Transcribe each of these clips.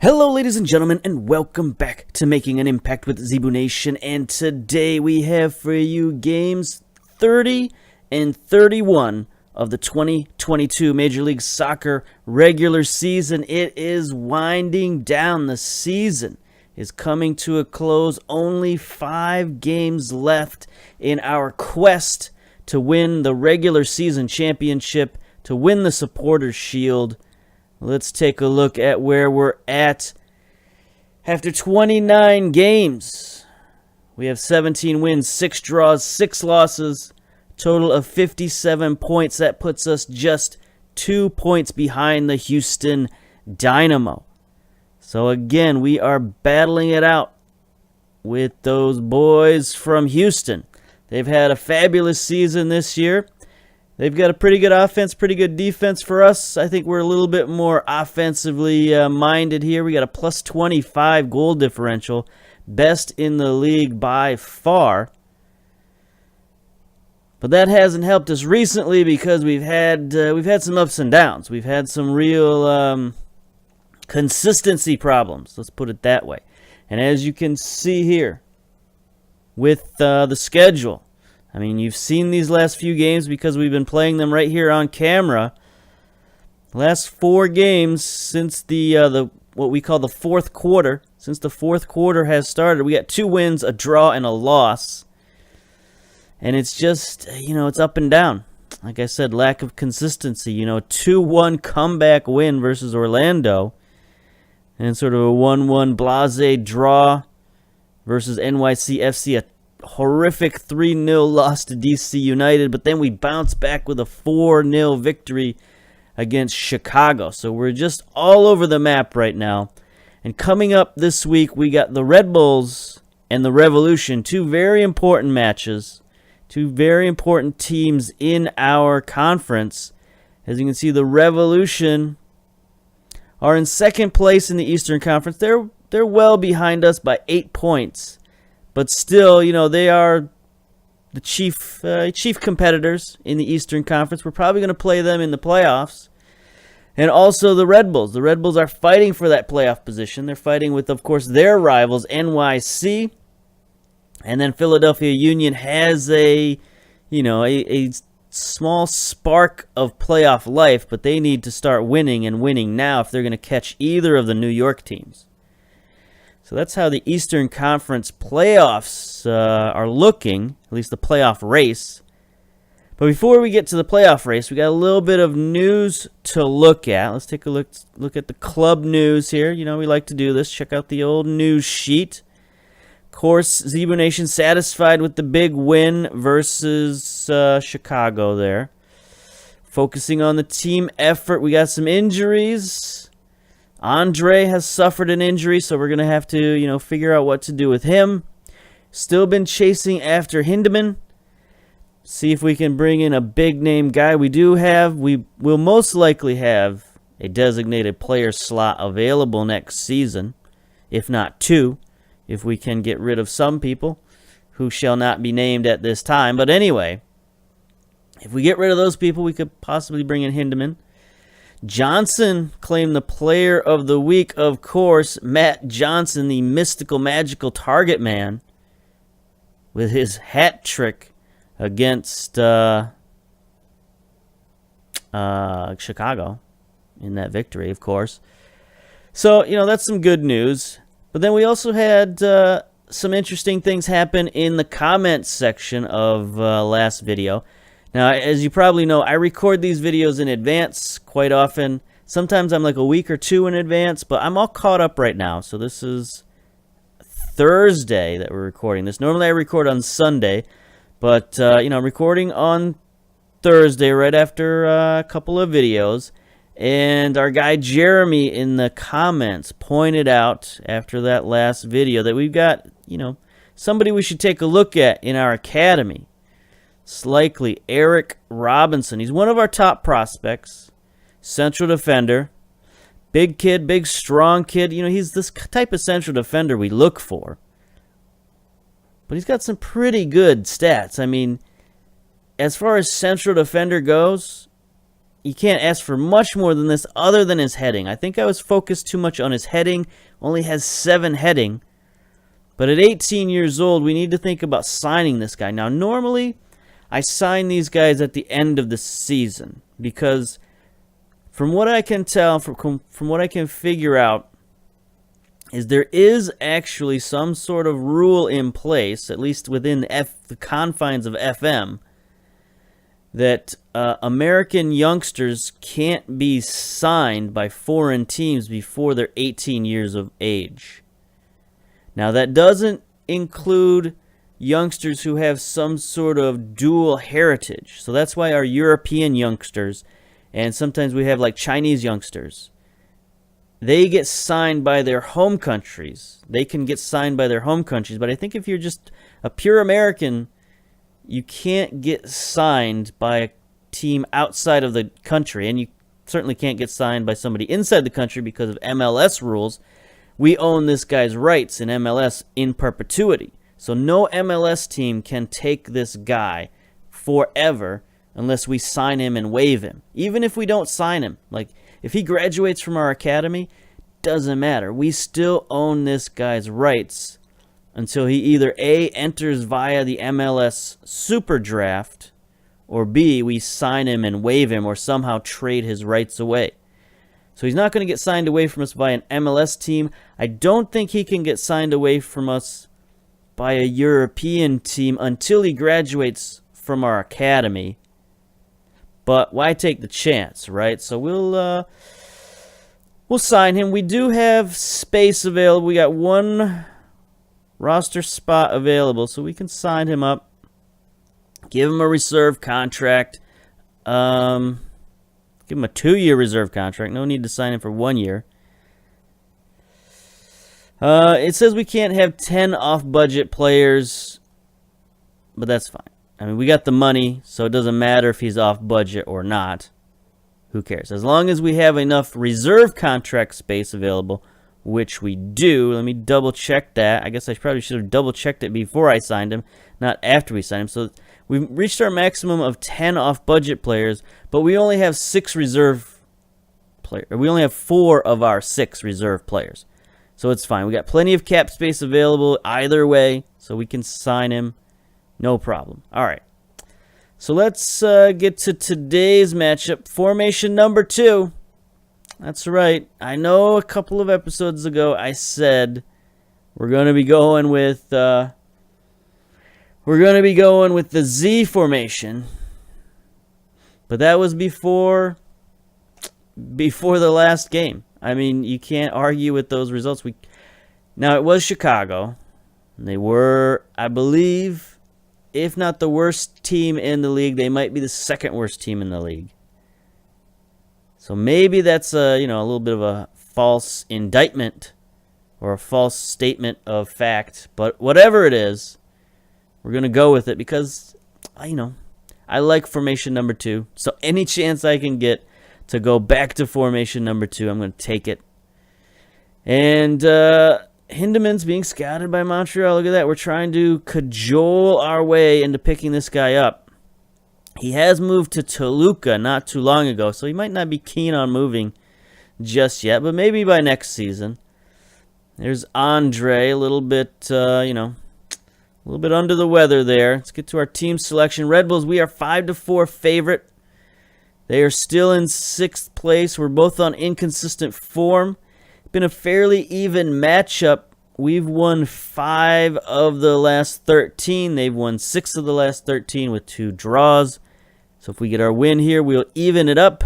Hello ladies and gentlemen, and welcome back to Making an Impact with Zebu Nation. And today we have for you games 30 and 31 of the 2022 Major League Soccer regular season. It is winding down. The season is coming to a close. Only 5 games left in our quest to win the regular season championship, to win the Supporters Shield. Let's take a look at where we're at. After 29 games, we have 17 wins, 6 draws, 6 losses, total of 57 points. That puts us just 2 points behind the Houston Dynamo. So again, we are battling it out with those boys from Houston. They've had a fabulous season this year. They've got a pretty good offense, pretty good defense for us. I think we're a little bit more offensively minded here. We got a plus 25 goal differential, best in the league by far. But that hasn't helped us recently because we've had some ups and downs. We've had some real consistency problems. Let's put it that way. And as you can see here with the schedule, I mean, you've seen these last few games because we've been playing them right here on camera. The last 4 games since the what we call the fourth quarter, since the fourth quarter has started, we got 2 wins, a draw, and a loss. And it's just, it's up and down. Like I said, lack of consistency. 2-1 comeback win versus Orlando, and sort of a 1-1 blasé draw versus NYCFC, a horrific 3-0 loss to DC United, but then we bounced back with a 4-0 victory against Chicago. So we're just all over the map right now. And coming up this week, we got the Red Bulls and the Revolution, 2 very important matches, 2 very important teams in our conference. As you can see, the Revolution are in second place in the Eastern Conference. They're well behind us by 8 points. But still, they are the chief competitors in the Eastern Conference. We're probably going to play them in the playoffs. And also the Red Bulls. The Red Bulls are fighting for that playoff position. They're fighting with, of course, their rivals, NYC. And then Philadelphia Union has a small spark of playoff life, but they need to start winning and winning now if they're going to catch either of the New York teams. So that's how the Eastern Conference playoffs are looking, at least the playoff race. But before we get to the playoff race, we got a little bit of news to look at. Let's take a look at the club news here. We like to do this. Check out the old news sheet. Of course, Zebu Nation satisfied with the big win versus Chicago there. Focusing on the team effort, we got some injuries. Andre has suffered an injury, so we're going to have to, figure out what to do with him. Still been chasing after Hindeman. See if we can bring in a big-name guy. We will most likely have a designated player slot available next season, if not 2, if we can get rid of some people who shall not be named at this time. But anyway, if we get rid of those people, we could possibly bring in Hindeman. Johnson claimed the player of the week, of course. Matt Johnson, the mystical, magical target man, with his hat trick against Chicago in that victory, of course. So, that's some good news. But then we also had some interesting things happen in the comments section of last video. Now, as you probably know, I record these videos in advance quite often. Sometimes I'm like a week or 2 in advance, but I'm all caught up right now. So this is Thursday that we're recording this. Normally I record on Sunday, but, I'm recording on Thursday right after a couple of videos. And our guy Jeremy in the comments pointed out after that last video that we've got, somebody we should take a look at in our academy. It's likely Eric Robinson. He's one of our top prospects. Central defender. Big kid, big strong kid. He's this type of central defender we look for. But he's got some pretty good stats. I mean, as far as central defender goes, you can't ask for much more than this other than his heading. I think I was focused too much on his heading. Only has 7 heading. But at 18 years old, we need to think about signing this guy. Now, normally, I sign these guys at the end of the season because from what I can tell, from what I can figure out, is there is actually some sort of rule in place, at least within the confines of FM, that American youngsters can't be signed by foreign teams before they're 18 years of age. Now, that doesn't include youngsters who have some sort of dual heritage. So that's why our European youngsters, and sometimes we have like Chinese youngsters, they get signed by their home countries. They can get signed by their home countries. But I think if you're just a pure American, you can't get signed by a team outside of the country. And you certainly can't get signed by somebody inside the country because of MLS rules. We own this guy's rights in MLS in perpetuity. So no MLS team can take this guy forever unless we sign him and waive him. Even if we don't sign him, like if he graduates from our academy, doesn't matter. We still own this guy's rights until he either A, enters via the MLS Super Draft, or B, we sign him and waive him or somehow trade his rights away. So he's not going to get signed away from us by an MLS team. I don't think he can get signed away from us by a European team until he graduates from our academy. But why take the chance, right? So we'll sign him. We do have space available. We got 1 roster spot available, so we can sign him up. Give him a reserve contract. Give him a 2-year reserve contract. No need to sign him for 1 year. It says we can't have 10 off-budget players, but that's fine. I mean, we got the money, so it doesn't matter if he's off-budget or not. Who cares? As long as we have enough reserve contract space available, which we do. Let me double-check that. I guess I probably should have double-checked it before I signed him, not after we signed him. So we've reached our maximum of 10 off-budget players, but we only have 6 reserve players. We only have 4 of our 6 reserve players. So it's fine. We got plenty of cap space available either way, so we can sign him. No problem. All right. So let's get to today's matchup. Formation number 2. That's right. I know a couple of episodes ago I said we're going to be going with the Z formation. But that was before the last game. I mean, you can't argue with those results. Now, it was Chicago. And they were, I believe, if not the worst team in the league, they might be the second worst team in the league. So maybe that's a little bit of a false indictment or a false statement of fact. But whatever it is, we're going to go with it because, I like formation number 2. So any chance I can get to go back to formation number 2, I'm going to take it. And Hindemann's being scouted by Montreal. Look at that. We're trying to cajole our way into picking this guy up. He has moved to Toluca not too long ago, so he might not be keen on moving just yet, but maybe by next season. There's Andre, a little bit, a little bit under the weather there. Let's get to our team selection. Red Bulls, we are 5-4 favorite. They are still in 6th place. We're both on inconsistent form. Been a fairly even matchup. We've won 5 of the last 13. They've won 6 of the last 13 with 2 draws. So if we get our win here, we'll even it up.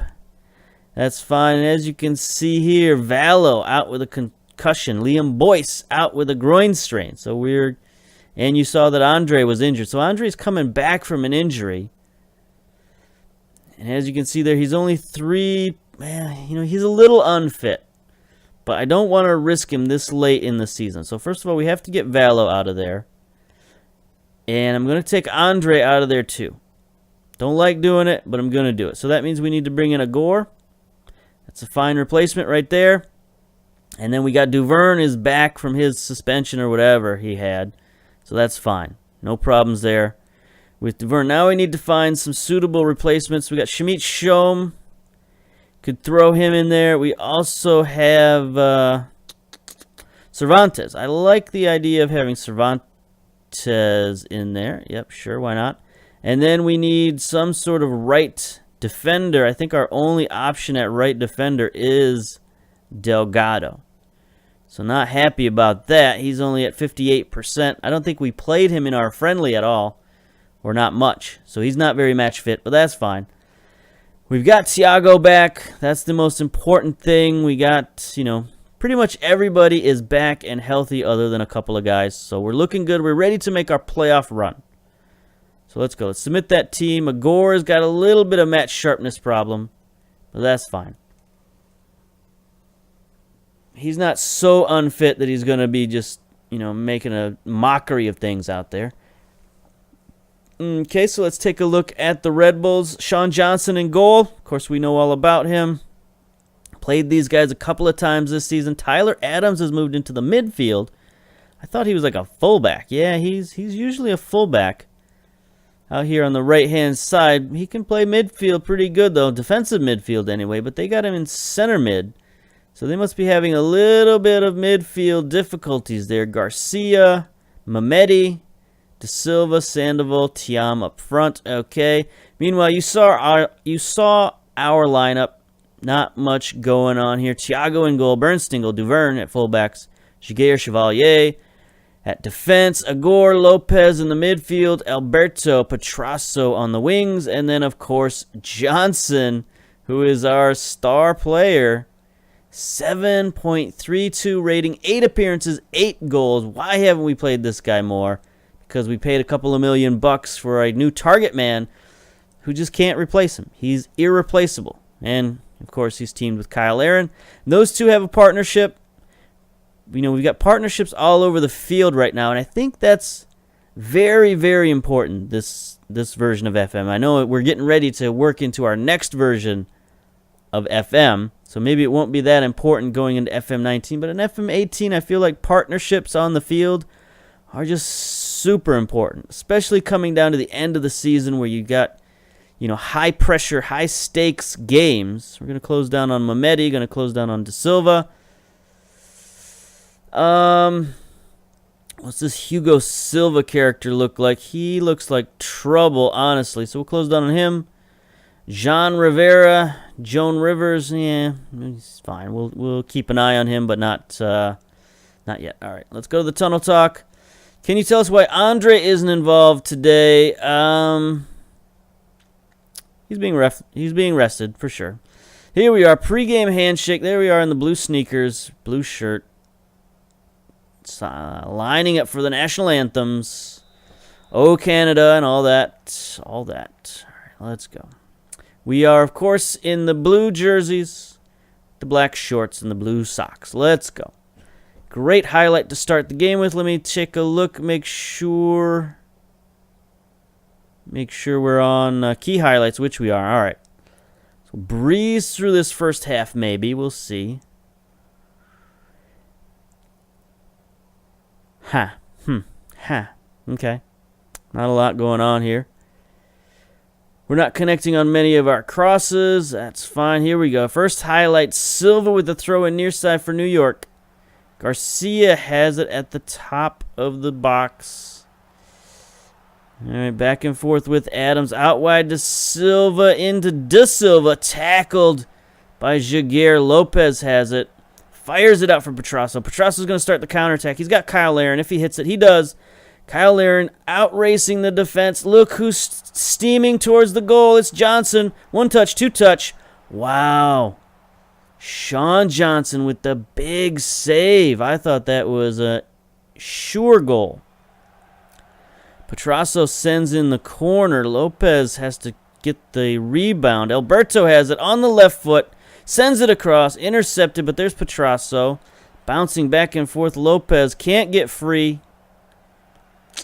That's fine. As you can see here, Vallo out with a concussion. Liam Boyce out with a groin strain. So and you saw that Andre was injured. So Andre's coming back from an injury. And as you can see there, he's only 3. He's a little unfit. But I don't want to risk him this late in the season. So first of all, we have to get Vallo out of there. And I'm going to take Andre out of there too. Don't like doing it, but I'm going to do it. So that means we need to bring in a Gore. That's a fine replacement right there. And then we got Duverne is back from his suspension or whatever he had. So that's fine. No problems there with Duverne. Now we need to find some suitable replacements. We got Shamit Shom Could throw him in there. We also have Cervantes. I like the idea of having Cervantes in there. Yep, sure, why not? And then we need some sort of right defender. I think our only option at right defender is Delgado. So not happy about that. He's only at 58%. I don't think we played him in our friendly at all, or not much. So he's not very match fit, but that's fine. We've got Thiago back. That's the most important thing. We got, pretty much everybody is back and healthy other than a couple of guys. So we're looking good. We're ready to make our playoff run. So let's go. Let's submit that team. Agor's got a little bit of match sharpness problem, but that's fine. He's not so unfit that he's going to be just, making a mockery of things out there. Okay, so let's take a look at the Red Bulls. Sean Johnson in goal. Of course, we know all about him. Played these guys a couple of times this season. Tyler Adams has moved into the midfield. I thought he was like a fullback. Yeah, he's usually a fullback. Out here on the right-hand side, he can play midfield pretty good, though. Defensive midfield anyway, but they got him in center mid. So they must be having a little bit of midfield difficulties there. Garcia, Mehmeti, De Silva, Sandoval, Thiam up front. Okay. Meanwhile, you saw our lineup. Not much going on here. Thiago in goal, Bernstengel, Duverne at fullbacks, Giguère, Chevalier at defense, Agor, Lopez in the midfield, Alberto, Petrasso on the wings, and then, of course, Johnson, who is our star player. 7.32 rating, 8 appearances, 8 goals. Why haven't we played this guy more? Because we paid a couple of $1 million for a new target man who just can't replace him. He's irreplaceable. And, of course, he's teamed with Kyle Aaron. And those two have a partnership. We've got partnerships all over the field right now, and I think that's very, very important, this version of FM. I know we're getting ready to work into our next version of FM, so maybe it won't be that important going into FM 19, but in FM 18, I feel like partnerships on the field are just super important, especially coming down to the end of the season where you got, high pressure, high stakes games. We're going to close down on Mehmeti, going to close down on De Silva. What's this Hugo Silva character look like? He looks like trouble, honestly. So we'll close down on him. Jean Rivera, Joan Rivers, yeah, he's fine. We'll keep an eye on him, but not yet. All right, let's go to the tunnel talk. Can you tell us why Andre isn't involved today? He's being rested for sure. Here we are, pregame handshake. There we are in the blue sneakers, blue shirt. Lining up for the national anthems. Oh, Canada and all that. All right, let's go. We are, of course, in the blue jerseys, the black shorts, and the blue socks. Let's go. Great highlight to start the game with. Let me take a look, make sure we're on key highlights, which we are. All right. So breeze through this first half, maybe. We'll see. Okay. Not a lot going on here. We're not connecting on many of our crosses. That's fine. Here we go. First highlight, Silva with the throw in near side for New York. Garcia has it at the top of the box. All right, back and forth with Adams. Out wide to Silva, into De Silva. Tackled by Giguère. Lopez has it. Fires it out for Petrasso. Petrasso's going to start the counterattack. He's got Kyle Aaron. If he hits it, he does. Kyle Aaron outracing the defense. Look who's steaming towards the goal. It's Johnson. 1 touch, 2 touch. Wow. Sean Johnson with the big save. I thought that was a sure goal. Petrasso sends in the corner. Lopez has to get the rebound. Alberto has it on the left foot. Sends it across. Intercepted, but there's Petrasso. Bouncing back and forth. Lopez can't get free.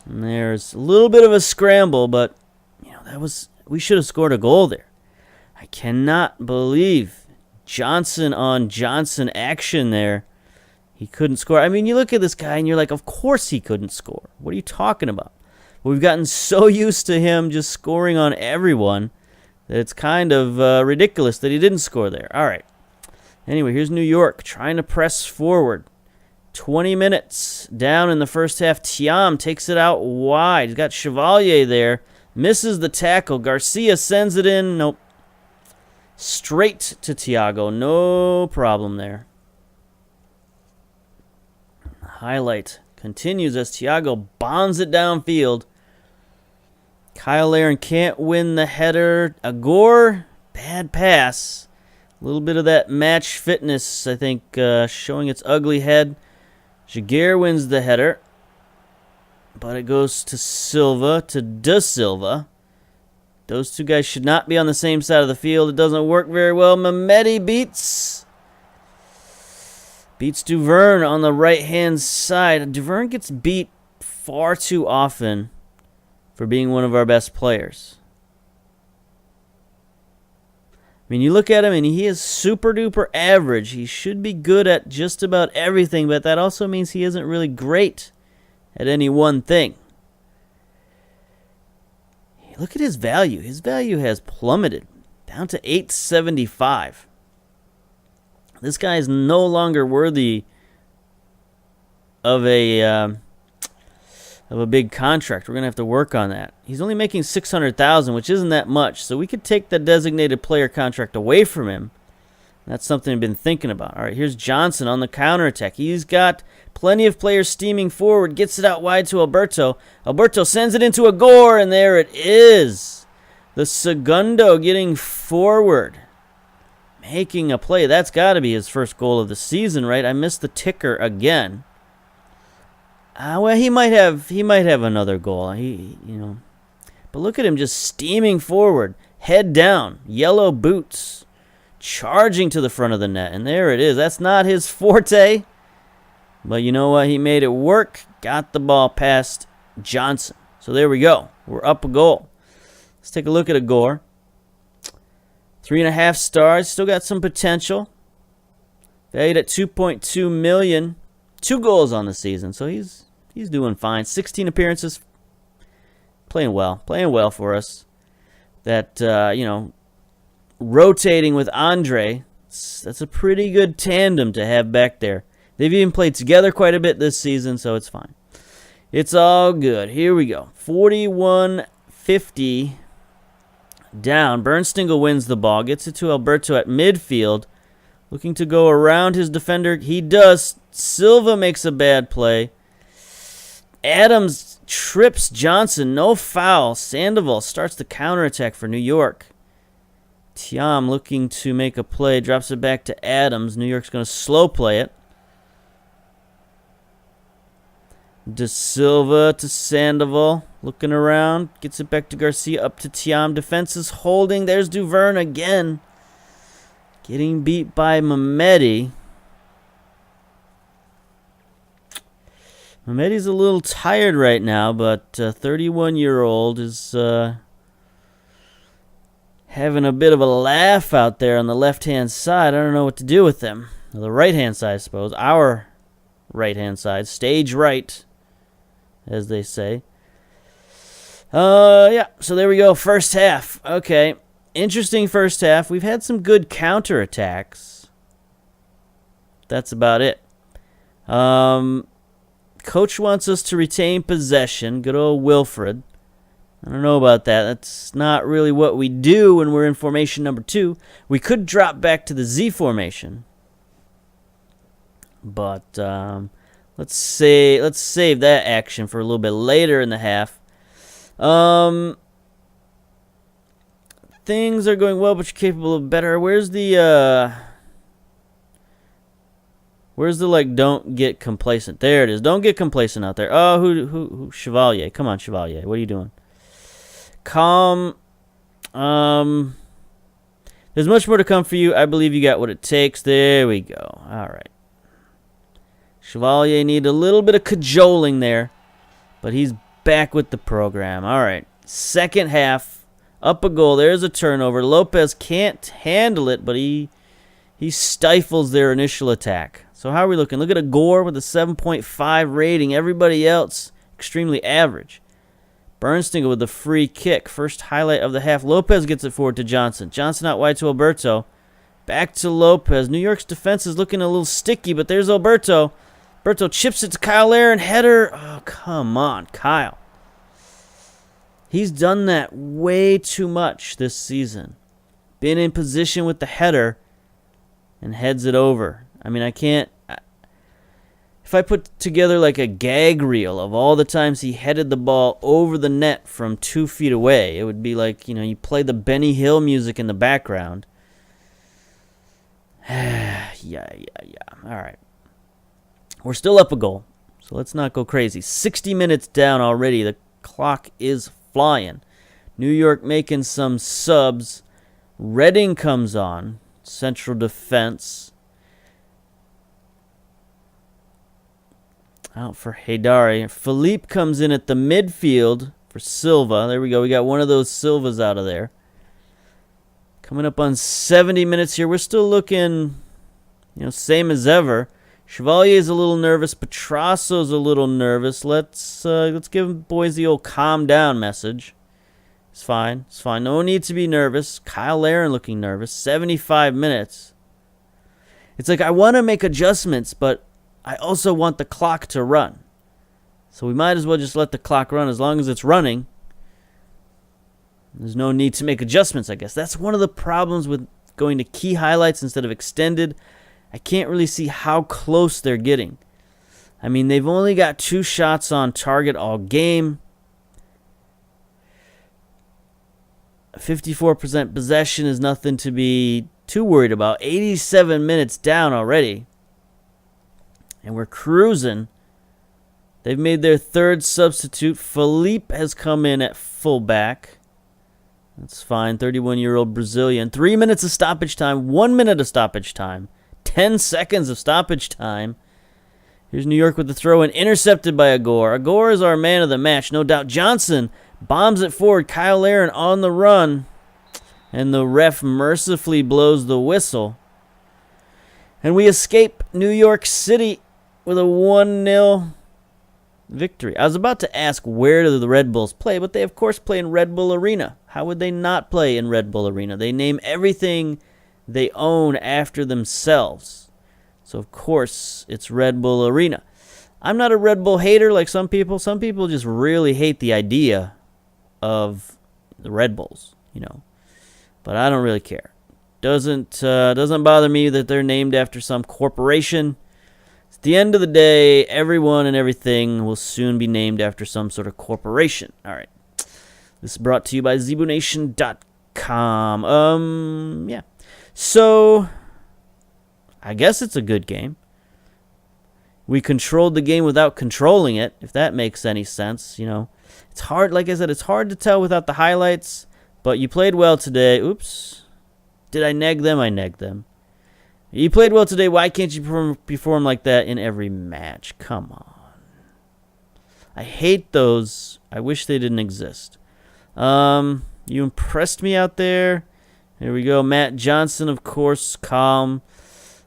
And there's a little bit of a scramble, but we should have scored a goal there. I cannot believe Johnson on Johnson action there. He couldn't score. I mean, you look at this guy and you're like, of course he couldn't score. What are you talking about? We've gotten so used to him just scoring on everyone It's kind of ridiculous that he didn't score there. All right. Anyway, here's New York trying to press forward. 20 minutes down in the first half. Thiam takes it out wide. He's got Chevalier there. Misses the tackle. Garcia sends it in. Nope. Straight to Thiago. No problem there. Highlight continues as Thiago bombs it downfield. Kyle Aaron can't win the header. Agor, bad pass. A little bit of that match fitness, I think, showing its ugly head. Jaguar wins the header. But it goes to Silva, to De Silva. Those two guys should not be on the same side of the field. It doesn't work very well. Mehmeti beats Duverne on the right-hand side. Duverne gets beat far too often for being one of our best players. I mean, you look at him, and he is super-duper average. He should be good at just about everything, but that also means he isn't really great at any one thing. Look at his value. His value has plummeted down to 875. This guy is no longer worthy of a big contract. We're going to have to work on that. He's only making $600,000, which isn't that much. So we could take the designated player contract away from him. That's something I've been thinking about. All right, here's Johnson on the counterattack. He's got plenty of players steaming forward. Gets it out wide to Alberto. Alberto sends it into Agor, and there it is. The Segundo getting forward. Making a play. That's got to be his first goal of the season, right? I missed the ticker again. Well, he might have another goal. But look at him just steaming forward, head down, yellow boots, charging to the front of the net, and there it is. That's not his forte, but you know what? He made it work. Got the ball past Johnson. So there we go. We're up a goal. Let's take a look at Agor. 3.5 stars. Still got some potential. Valued at $2.2 million. 2 goals on the season, so he's doing fine. 16 appearances. Playing well for us. That, rotating with Andre, that's a pretty good tandem to have back there. They've even played together quite a bit this season, so it's fine. It's all good. Here we go. 41-50 down. Bernstingle wins the ball. Gets it to Alberto at midfield. Looking to go around his defender. He does. Silva makes a bad play. Adams trips Johnson. No foul. Sandoval starts the counterattack for New York. Thiam looking to make a play. Drops it back to Adams. New York's going to slow play it. De Silva to Sandoval. Looking around. Gets it back to Garcia. Up to Thiam. Defense is holding. There's Duverne again. Getting beat by Mehmeti. Mehmeti's a little tired right now, but 31-year-old is having a bit of a laugh out there on the left-hand side. I don't know what to do with him. The right-hand side, I suppose. Our right-hand side. Stage right, as they say. Yeah, so there we go. First half. Okay. Interesting first half. We've had some good counterattacks. That's about it. Coach wants us to retain possession. Good old Wilfred. I don't know about that. That's not really what we do when we're in formation number 2. We could drop back to the Z formation. But let's save that action for a little bit later in the half. Things are going well, but you're capable of better. Where's the don't get complacent? There it is. Don't get complacent out there. Oh, who Chevalier. Come on, Chevalier. What are you doing? Calm. There's much more to come for you. I believe you got what it takes. There we go. All right. Chevalier needed a little bit of cajoling there, but he's back with the program. All right. Second half. Up a goal. There's a turnover. Lopez can't handle it, but he stifles their initial attack. So how are we looking? Look at Agor with a 7.5 rating. Everybody else extremely average. Bernstinger with the free kick. First highlight of the half. Lopez gets it forward to Johnson. Johnson out wide to Alberto. Back to Lopez. New York's defense is looking a little sticky, but there's Alberto. Alberto chips it to Kyle Aaron. Header. Oh, come on, Kyle. He's done that way too much this season. Been in position with the header and heads it over. I mean, I can't... If I put together like a gag reel of all the times he headed the ball over the net from 2 feet away, it would be like, you know, you play the Benny Hill music in the background. Yeah. All right. We're still up a goal, so let's not go crazy. 60 minutes down already. The clock is flying. New York making some subs. Redding comes on. Central defense. Out for Haydari. Philippe comes in at the midfield for Silva. There we go. We got one of those Silvas out of there. Coming up on 70 minutes here. We're still looking, you know, same as ever. Chevalier's a little nervous. Petrasso's a little nervous. Let's give boys the old calm down message. It's fine. It's fine. No need to be nervous. Kyle Aaron looking nervous. 75 minutes. It's like I want to make adjustments, but I also want the clock to run. So we might as well just let the clock run as long as it's running. There's no need to make adjustments, I guess. That's one of the problems with going to key highlights instead of extended. I can't really see how close they're getting. I mean, they've only got 2 shots on target all game. 54% possession is nothing to be too worried about. 87 minutes down already. And we're cruising. They've made their 3rd substitute. Philippe has come in at fullback. That's fine. 31-year-old Brazilian. 3 minutes of stoppage time. 1 minute of stoppage time. 10 seconds of stoppage time. Here's New York with the throw-in. Intercepted by Agor. Agor is our man of the match, no doubt. Johnson bombs it forward. Kyle Aaron on the run. And the ref mercifully blows the whistle. And we escape New York City with a 1-0 victory. I was about to ask where do the Red Bulls play, but they of course play in Red Bull Arena. How would they not play in Red Bull Arena? They name everything they own after themselves. So of course it's Red Bull Arena. I'm not a Red Bull hater like some people. Some people just really hate the idea of the Red Bulls, you know. But I don't really care. Doesn't bother me that they're named after some corporation. At the end of the day, everyone and everything will soon be named after some sort of corporation. All right. This is brought to you by ZebuNation.com. Yeah. So, I guess it's a good game. We controlled the game without controlling it, if that makes any sense, you know. It's hard, like I said, it's hard to tell without the highlights, but you played well today. Oops. Did I neg them? I negged them. You played well today. Why can't you perform like that in every match? Come on. I hate those. I wish they didn't exist. You impressed me out there. Here we go. Matt Johnson, of course, calm.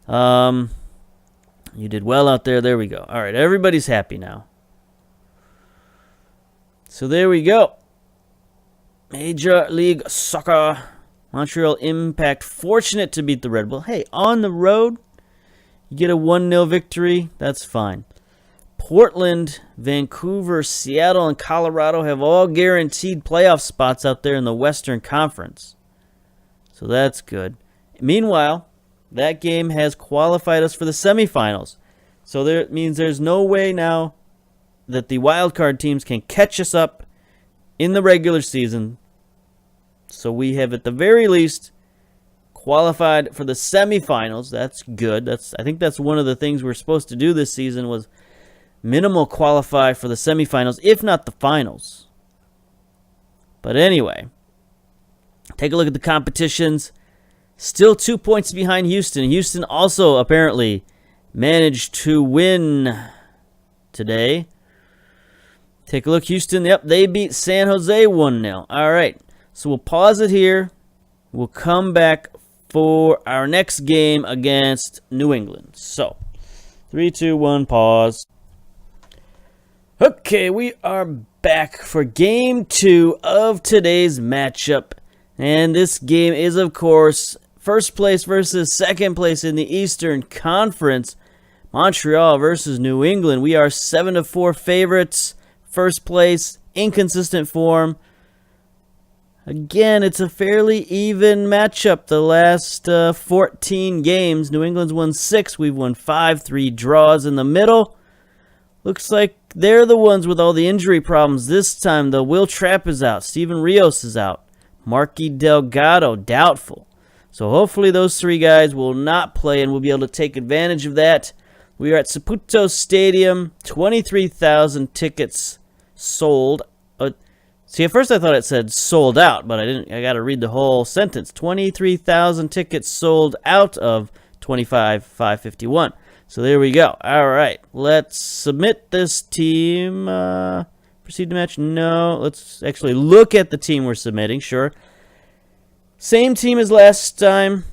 You did well out there. There we go. All right, everybody's happy now. So there we go. Major League Soccer. Montreal Impact fortunate to beat the Red Bull. Hey, on the road, you get a 1-0 victory. That's fine. Portland, Vancouver, Seattle, and Colorado have all guaranteed playoff spots out there in the Western Conference. So that's good. Meanwhile, that game has qualified us for the semifinals. So that means there's no way now that the wildcard teams can catch us up in the regular season. So we have, at the very least, qualified for the semifinals. That's good. I think that's one of the things we're supposed to do this season was minimal qualify for the semifinals, if not the finals. But anyway, take a look at the competitions. Still 2 points behind Houston. Houston also apparently managed to win today. Take a look. Houston, yep, they beat San Jose 1-0. All right. So we'll pause it here. We'll come back for our next game against New England. So, 3, 2, 1, pause. Okay, we are back for game 2 of today's matchup. And this game is, of course, first place versus second place in the Eastern Conference. Montreal versus New England. We are 7-4 favorites. First place, inconsistent form. Again, it's a fairly even matchup. The last 14 games, New England's won 6. We've won 5, 3 draws in the middle. Looks like they're the ones with all the injury problems this time, though. Will Trapp is out. Steven Rios is out. Marky Delgado, doubtful. So hopefully those 3 guys will not play, and we'll be able to take advantage of that. We are at Saputo Stadium. 23,000 tickets sold. See, at first I thought it said sold out, but I didn't. I got to read the whole sentence. 23,000 tickets sold out of 25,551. So there we go. All right, let's submit this team. Proceed to match. No, let's actually look at the team we're submitting. Sure. Same team as last time.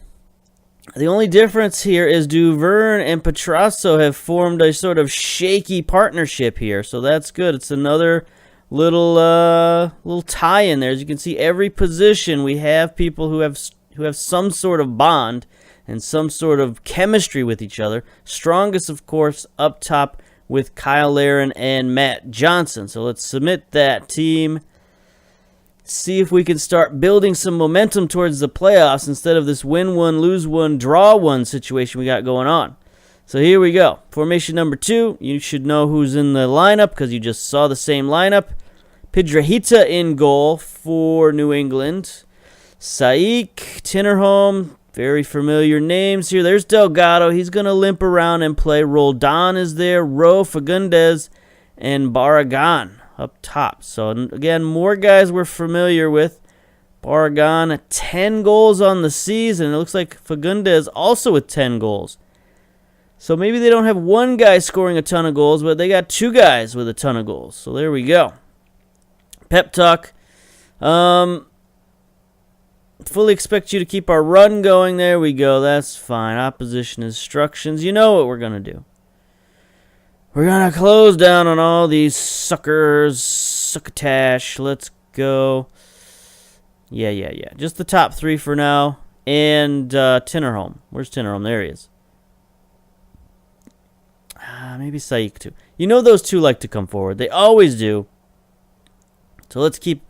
The only difference here is Duverne and Petrasso have formed a sort of shaky partnership here, so that's good. It's another little tie in there. As you can see, every position we have people who have some sort of bond and some sort of chemistry with each other. Strongest, of course, up top with Kyle Laren and Matt Johnson. So let's submit that team. See if we can start building some momentum towards the playoffs instead of this win one, lose one, draw one situation we got going on. So here we go. Formation number 2. You should know who's in the lineup because you just saw the same lineup. Piedrahita in goal for New England. Saik, Tinnerholm, very familiar names here. There's Delgado. He's going to limp around and play. Roldan is there. Rowe, Fagundes, and Barragan up top. So, again, more guys we're familiar with. Barragan, 10 goals on the season. It looks like Fagundes also with 10 goals. So maybe they don't have one guy scoring a ton of goals, but they got 2 guys with a ton of goals. So there we go. Pep talk. Fully expect you to keep our run going. There we go. That's fine. Opposition instructions. You know what we're going to do. We're going to close down on all these suckers. Succotash. Let's go. Yeah. Just the top 3 for now. And Tinnerholm. Where's Tinnerholm? There he is. Maybe Saik too. You know those 2 like to come forward. They always do. So let's keep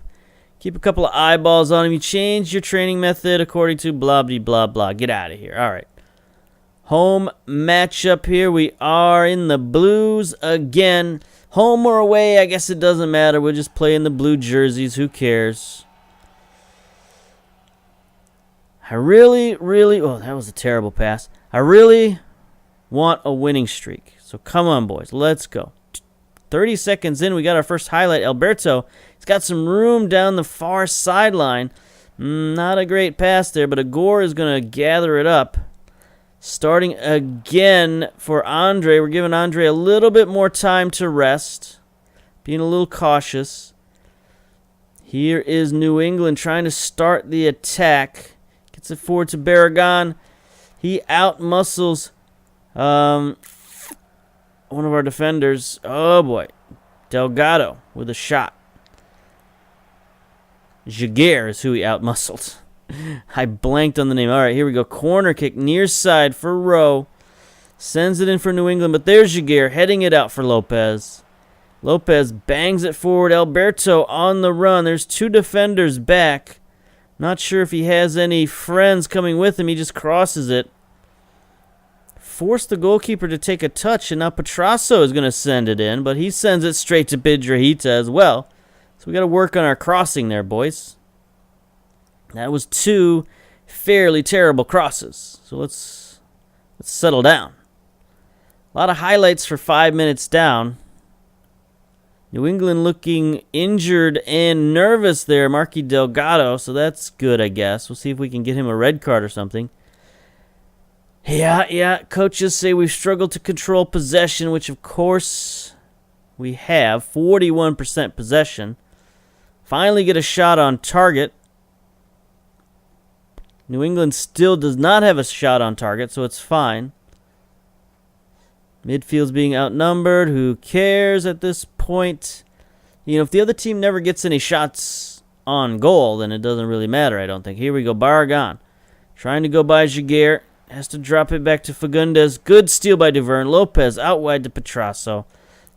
a couple of eyeballs on him. You changed your training method according to blah, blah, blah, blah. Get out of here. All right. Home matchup here. We are in the Blues again. Home or away, I guess it doesn't matter. We'll just play in the blue jerseys. Who cares? I really, oh, that was a terrible pass. I really want a winning streak. So come on, boys. Let's go. 30 seconds in, we got our first highlight. Alberto, he's got some room down the far sideline. Not a great pass there, but Agor is going to gather it up. Starting again for Andre. We're giving Andre a little bit more time to rest. Being a little cautious. Here is New England trying to start the attack. Gets it forward to Barragan. He outmuscles one of our defenders. Oh, boy. Delgado with a shot. Jaguar is who he outmuscled. I blanked on the name. All right, here we go. Corner kick near side for Rowe. Sends it in for New England, but there's Jaguar heading it out for Lopez. Lopez bangs it forward. Alberto on the run. There's 2 defenders back. Not sure if he has any friends coming with him. He just crosses it. Forced the goalkeeper to take a touch, and now Petrasso is going to send it in, but he sends it straight to Piedrahita as well. So we got to work on our crossing there, boys. That was 2 fairly terrible crosses. So let's settle down. A lot of highlights for 5 minutes down. New England looking injured and nervous there, Marky Delgado, so that's good, I guess. We'll see if we can get him a red card or something. Yeah, coaches say we've struggled to control possession, which of course we have. 41% possession. Finally get a shot on target. New England still does not have a shot on target, so it's fine. Midfield's being outnumbered. Who cares at this point, if the other team never gets any shots on goal, then it doesn't really matter, I don't think. Here we go, Barragan. Trying to go by Jaguar. Has to drop it back to Fagundes. Good steal by Duvern. Lopez out wide to Petrasso.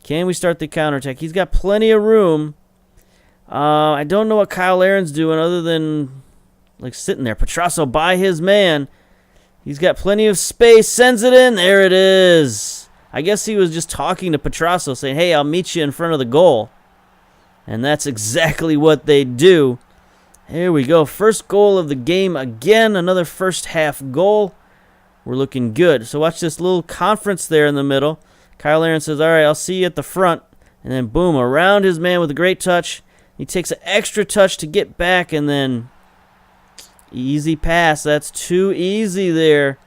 Can we start the counterattack? He's got plenty of room. I don't know what Kyle Aaron's doing other than sitting there. Petrasso by his man. He's got plenty of space. Sends it in. There it is. I guess he was just talking to Petrasso saying, hey, I'll meet you in front of the goal. And that's exactly what they do. Here we go. First goal of the game again. Another first half goal. We're looking good. So watch this little conference there in the middle. Kyle Aaron says, all right, I'll see you at the front. And then, boom, around his man with a great touch. He takes an extra touch to get back, and then easy pass. That's too easy there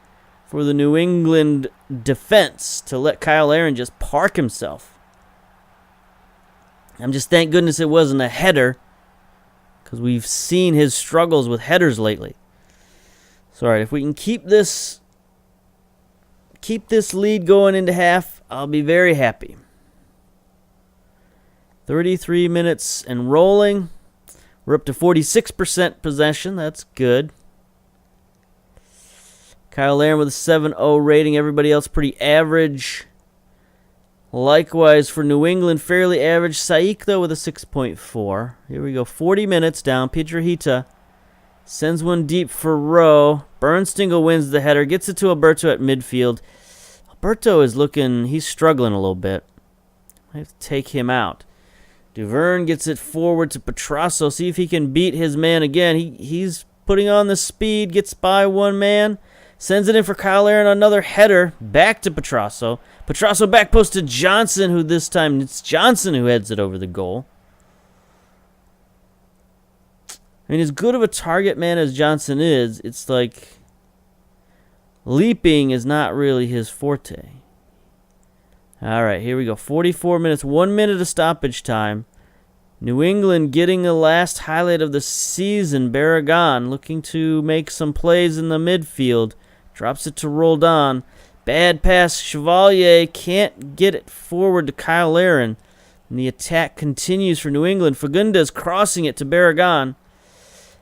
for the New England defense to let Kyle Aaron just park himself. I'm just thank goodness it wasn't a header, because we've seen his struggles with headers lately. So, all right, if we can keep this lead going into half, I'll be very happy. 33 minutes and rolling. We're up to 46% possession. That's good. Kyle Aaron with a 7.0 rating. Everybody else pretty average. Likewise for New England, fairly average. Saik, though, with a 6.4. Here we go. 40 minutes down. Pietrahita sends one deep for Rowe. Bernstingle wins the header. Gets it to Alberto at midfield. Alberto is he's struggling a little bit. I have to take him out. Duvern gets it forward to Petrasso. See if he can beat his man again. He's putting on the speed. Gets by one man. Sends it in for Kyle Aaron. Another header. Back to Petrasso. Petrasso back post to Johnson, who this time it's Johnson who heads it over the goal. I mean, as good of a target man as Johnson is, it's leaping is not really his forte. All right, here we go. 44 minutes, 1 minute of stoppage time. New England getting the last highlight of the season. Barragan looking to make some plays in the midfield. Drops it to Roldan. Bad pass. Chevalier can't get it forward to Kyle Aaron. And the attack continues for New England. Fagundes crossing it to Barragan.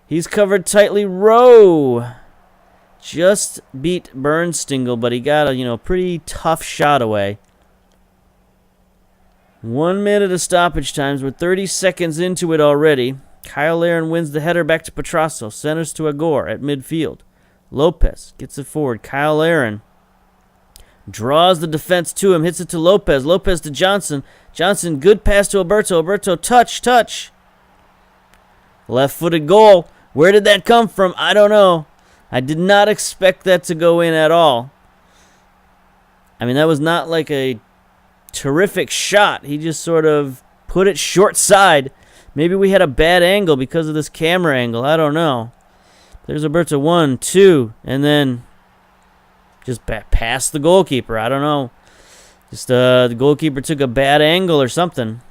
He's covered tightly. Rowe just beat Bernstingle, but he got a pretty tough shot away. 1 minute of stoppage times. We're 30 seconds into it already. Kyle Aaron wins the header back to Petrasso. Centers to Agor at midfield. Lopez gets it forward. Kyle Aaron draws the defense to him. Hits it to Lopez. Lopez to Johnson. Johnson, good pass to Alberto. Alberto, touch. Left-footed goal. Where did that come from? I don't know. I did not expect that to go in at all. I mean, that was not like a terrific shot. He just sort of put it short side. Maybe we had a bad angle because of this camera angle. I don't know. There's Alberto, 1, 2, and then just past the goalkeeper. I don't know. Just the goalkeeper took a bad angle or something.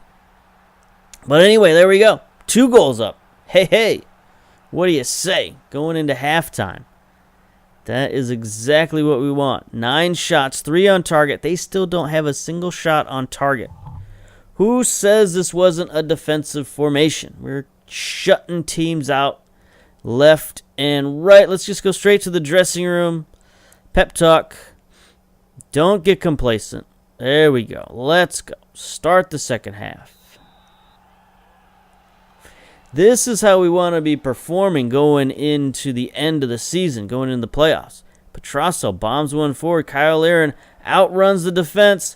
But anyway, there we go. 2 goals up. Hey. What do you say? Going into halftime. That is exactly what we want. 9 shots, 3 on target. They still don't have a single shot on target. Who says this wasn't a defensive formation? We're shutting teams out left and right. Let's just go straight to the dressing room. Pep talk. Don't get complacent. There we go. Let's go. Start the second half. This is how we want to be performing going into the end of the season, going into the playoffs. Petrasso bombs one forward. Kyle Aaron outruns the defense.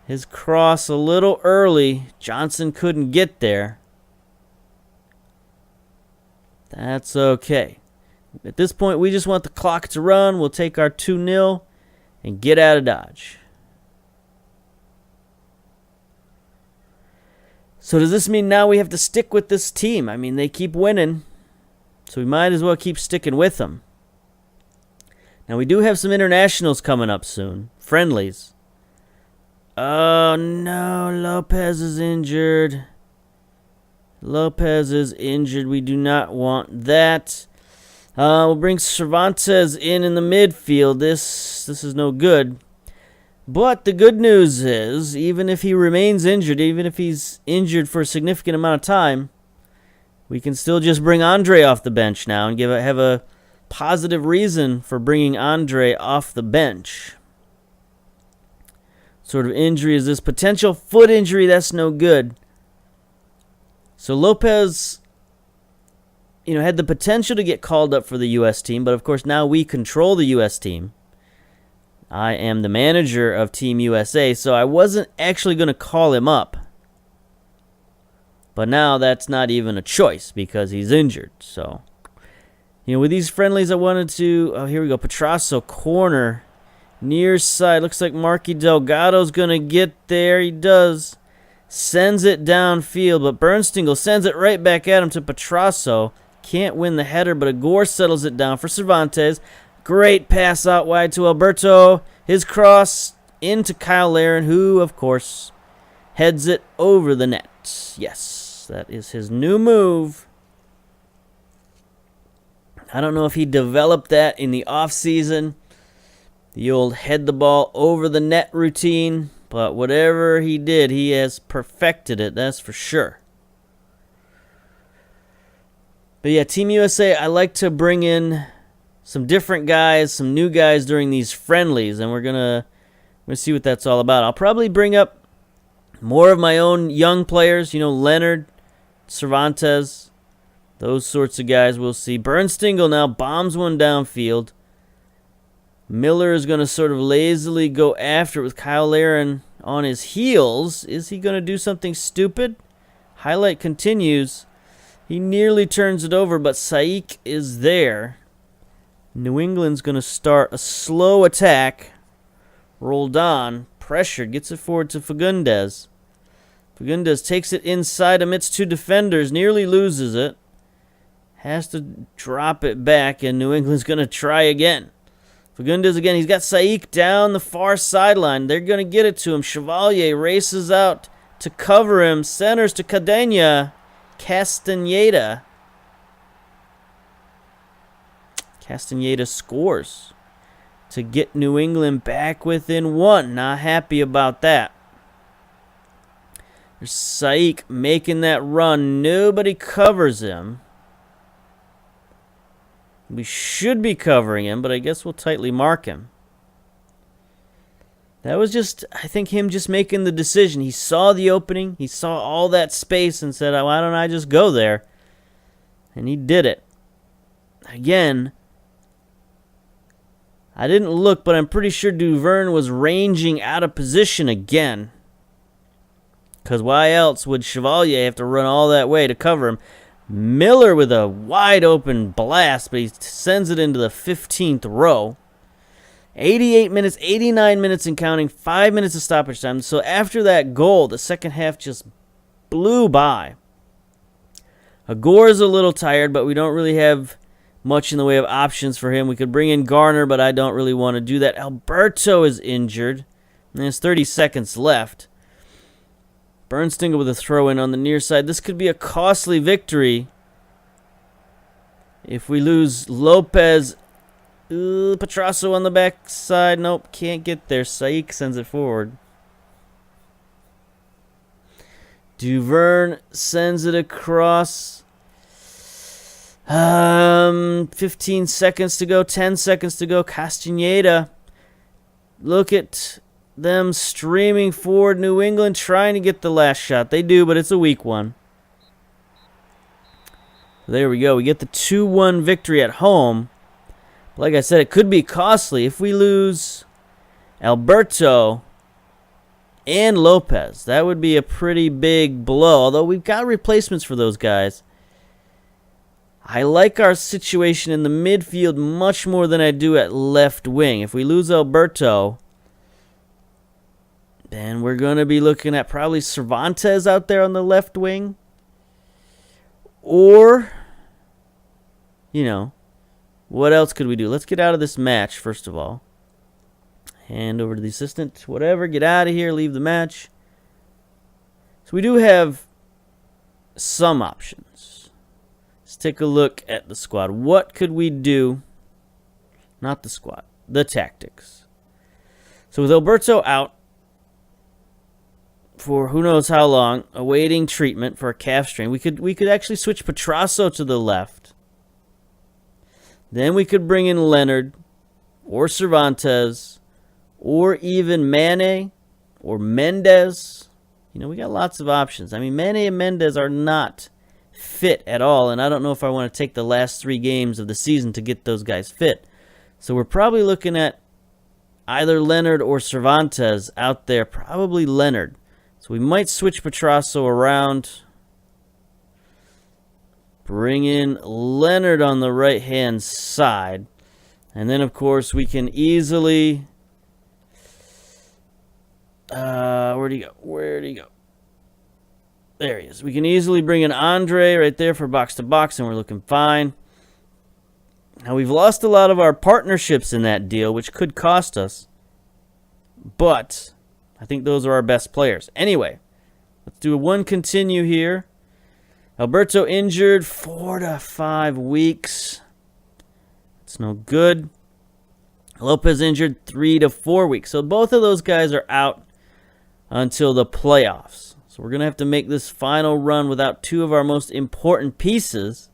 His cross a little early. Johnson couldn't get there. That's okay. At this point, we just want the clock to run. We'll take our 2-0 and get out of Dodge. So does this mean now we have to stick with this team? I mean, they keep winning, so we might as well keep sticking with them. Now, we do have some internationals coming up soon. Friendlies. Oh, no. Lopez is injured. We do not want that. We'll bring Cervantes in the midfield. This is no good. But the good news is, even if he remains injured, even if he's injured for a significant amount of time, we can still just bring Andre off the bench now and have a positive reason for bringing Andre off the bench. What sort of injury is this? Potential foot injury, that's no good. So Lopez, had the potential to get called up for the U.S. team, but of course now we control the U.S. team. I am the manager of Team USA, so I wasn't actually going to call him up. But now that's not even a choice because he's injured. So, with these friendlies I wanted to... Oh, here we go. Petrasso, corner, near side. Looks like Marky Delgado's going to get there. He does. Sends it downfield, but Bernstengel sends it right back at him to Petrasso. Can't win the header, but Agor settles it down for Cervantes. Great pass out wide to Alberto. His cross into Kyle Larin, who, of course, heads it over the net. Yes, that is his new move. I don't know if he developed that in the offseason, the old head the ball over the net routine, but whatever he did, he has perfected it, that's for sure. But yeah, Team USA, I like to bring in some different guys, some new guys during these friendlies, and we're gonna see what that's all about. I'll probably bring up more of my own young players, Leonard, Cervantes, those sorts of guys we'll see. Bernstengel now bombs one downfield. Miller is going to sort of lazily go after it with Kyle Larin on his heels. Is he going to do something stupid? Highlight continues. He nearly turns it over, but Saik is there. New England's going to start a slow attack. Roldan, pressured, gets it forward to Fagundes. Fagundes takes it inside amidst two defenders, nearly loses it. Has to drop it back, and New England's going to try again. Fagundes again, he's got Saik down the far sideline. They're going to get it to him. Chevalier races out to cover him. Centers to Cadena. Castaneda scores to get New England back within one. Not happy about that. There's Saik making that run. Nobody covers him. We should be covering him, but I guess we'll tightly mark him. That was just, I think, him just making the decision. He saw the opening. He saw all that space and said, why don't I just go there? And he did it. Again, I didn't look, but I'm pretty sure Duverne was ranging out of position again. Because why else would Chevalier have to run all that way to cover him? Miller with a wide open blast, but he sends it into the 15th row. 88 minutes, 89 minutes and counting, 5 minutes of stoppage time. So after that goal, the second half just blew by. Agor's a little tired, but we don't really have much in the way of options for him. We could bring in Garner, but I don't really want to do that. Alberto is injured, and there's 30 seconds left. Bernstengel with a throw-in on the near side. This could be a costly victory if we lose Lopez. Petrasso on the backside. Nope, can't get there. Saik sends it forward. Duverne sends it across. 15 seconds to go. 10 seconds to go. Castaneda. Look at them streaming forward. New England trying to get the last shot. They do, but it's a weak one. There we go. We get the 2-1 victory at home. Like I said, it could be costly if we lose Alberto and Lopez. That would be a pretty big blow, although we've got replacements for those guys. I like our situation in the midfield much more than I do at left wing. If we lose Alberto, then we're going to be looking at probably Cervantes out there on the left wing. Or, what else could we do? Let's get out of this match, first of all. Hand over to the assistant. Whatever, get out of here, leave the match. So we do have some options. Let's take a look at the squad. What could we do? Not the squad, the tactics. So with Alberto out for who knows how long, awaiting treatment for a calf strain, we could actually switch Petrasso to the left. Then we could bring in Leonard or Cervantes or even Mane or Mendes. You know, we got lots of options. I mean, Mane and Mendes are not fit at all, and I don't know if I want to take the last 3 games of the season to get those guys fit. So we're probably looking at either Leonard or Cervantes out there, probably Leonard. So we might switch Petrasso around. Bring in Leonard on the right-hand side. And then, of course, we can easily... where'd he go? Where'd he go? There he is. We can easily bring in Andre right there for box-to-box, and we're looking fine. Now, we've lost a lot of our partnerships in that deal, which could cost us. But I think those are our best players. Anyway, let's do a 1 continue here. Alberto injured 4 to 5 weeks. It's no good. Lopez injured 3 to 4 weeks. So both of those guys are out until the playoffs. So we're going to have to make this final run without 2 of our most important pieces.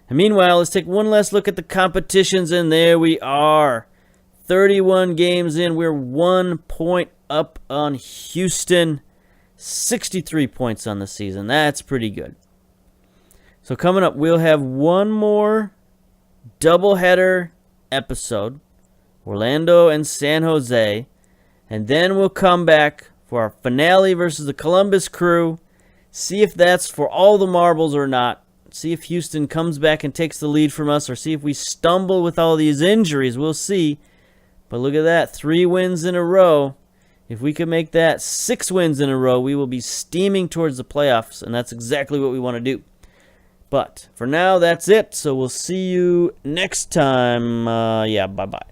And meanwhile, let's take one last look at the competitions, and there we are. 31 games in. We're 1 point up on Houston. 63 points on the season. That's pretty good. So coming up, we'll have one more doubleheader episode, Orlando and San Jose, and then we'll come back for our finale versus the Columbus Crew, see if that's for all the marbles or not, see if Houston comes back and takes the lead from us, or see if we stumble with all these injuries. We'll see. But look at that, 3 wins in a row. If we can make that 6 wins in a row, we will be steaming towards the playoffs, and that's exactly what we want to do. But for now, that's it. So we'll see you next time. Yeah, bye-bye.